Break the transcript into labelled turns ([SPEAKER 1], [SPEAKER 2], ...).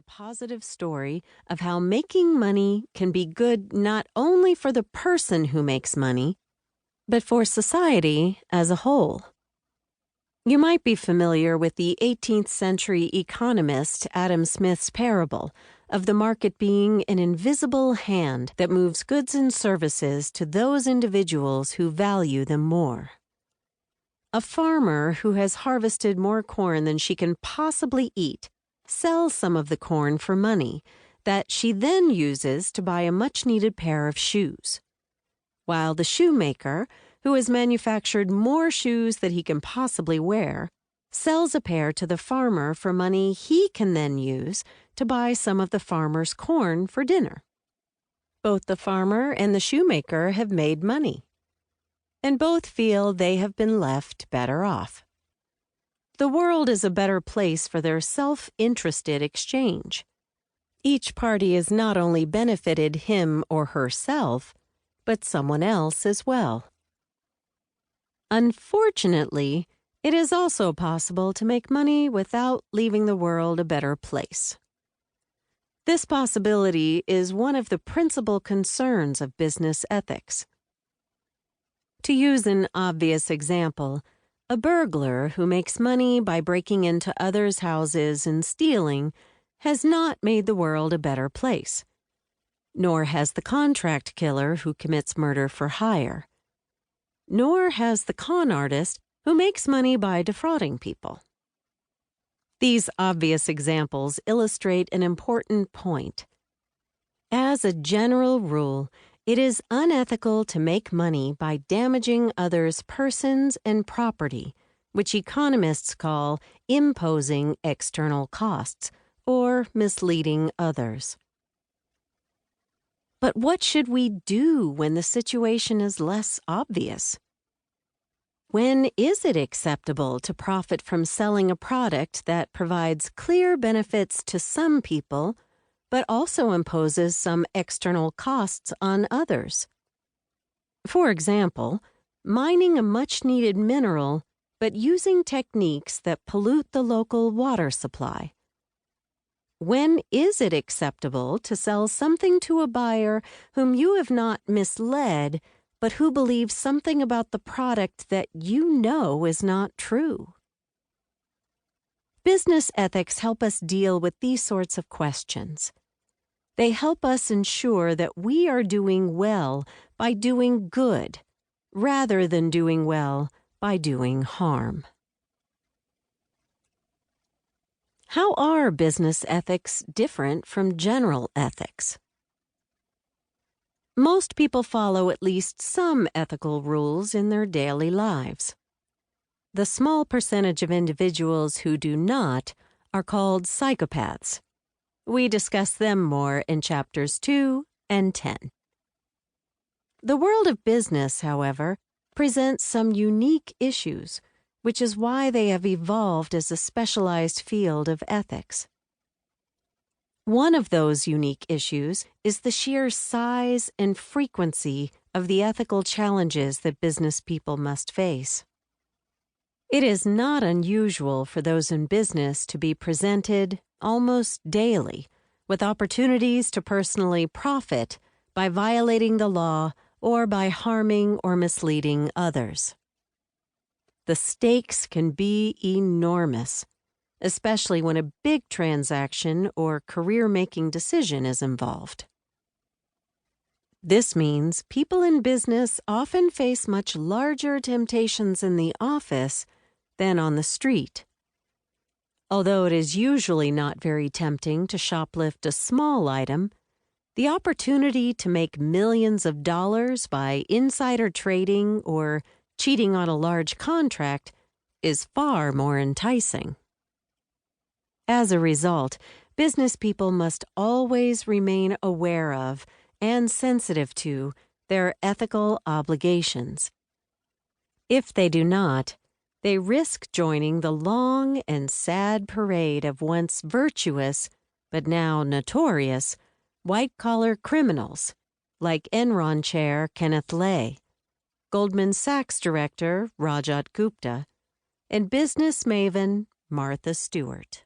[SPEAKER 1] positive story of how making money can be good not only for the person who makes money, but for society as a whole. You might be familiar with the 18th century economist Adam Smith's parable of the market being an invisible hand that moves goods and services to those individuals who value them more. A farmer who has harvested more corn than she can possibly eat sells some of the corn for money that she then uses to buy a much-needed pair of shoes, while the shoemaker, who has manufactured more shoes than he can possibly wear, sells a pair to the farmer for money he can then use to buy some of the farmer's corn for dinner. Both the farmer and the shoemaker have made money, and both feel they have been left better off. The world is a better place for their self-interested exchange. Each party has not only benefited him or herself, but someone else as well. Unfortunately, it is also possible to make money without leaving the world a better place. This possibility is one of the principal concerns of business ethics. To use an obvious example, a burglar who makes money by breaking into others' houses and stealing has not made the world a better place, nor has the contract killer who commits murder for hire, nor has the con artist who makes money by defrauding people. These obvious examples illustrate an important point. As a general rule, it is unethical to make money by damaging others' persons and property, which economists call imposing external costs or misleading others. But what should we do when the situation is less obvious? When is it acceptable to profit from selling a product that provides clear benefits to some people, but also imposes some external costs on others? For example, mining a much-needed mineral, but using techniques that pollute the local water supply. When is it acceptable to sell something to a buyer whom you have not misled, but who believes something about the product that you know is not true? Business ethics help us deal with these sorts of questions. They help us ensure that we are doing well by doing good, rather than doing well by doing harm. How are business ethics different from general ethics? Most people follow at least some ethical rules in their daily lives. The small percentage of individuals who do not are called psychopaths. We discuss them more in chapters 2 and 10. The world of business, however, presents some unique issues, which is why they have evolved as a specialized field of ethics. One of those unique issues is the sheer size and frequency of the ethical challenges that business people must face. It is not unusual for those in business to be presented, almost daily, with opportunities to personally profit by violating the law or by harming or misleading others. The stakes can be enormous, especially when a big transaction or career-making decision is involved. This means people in business often face much larger temptations in the office than on the street. Although it is usually not very tempting to shoplift a small item, the opportunity to make millions of dollars by insider trading or cheating on a large contract is far more enticing. As a result, business people must always remain aware of and sensitive to their ethical obligations. If they do not, they risk joining the long and sad parade of once virtuous, but now notorious, white-collar criminals like Enron chair Kenneth Lay, Goldman Sachs director Rajat Gupta, and business maven Martha Stewart.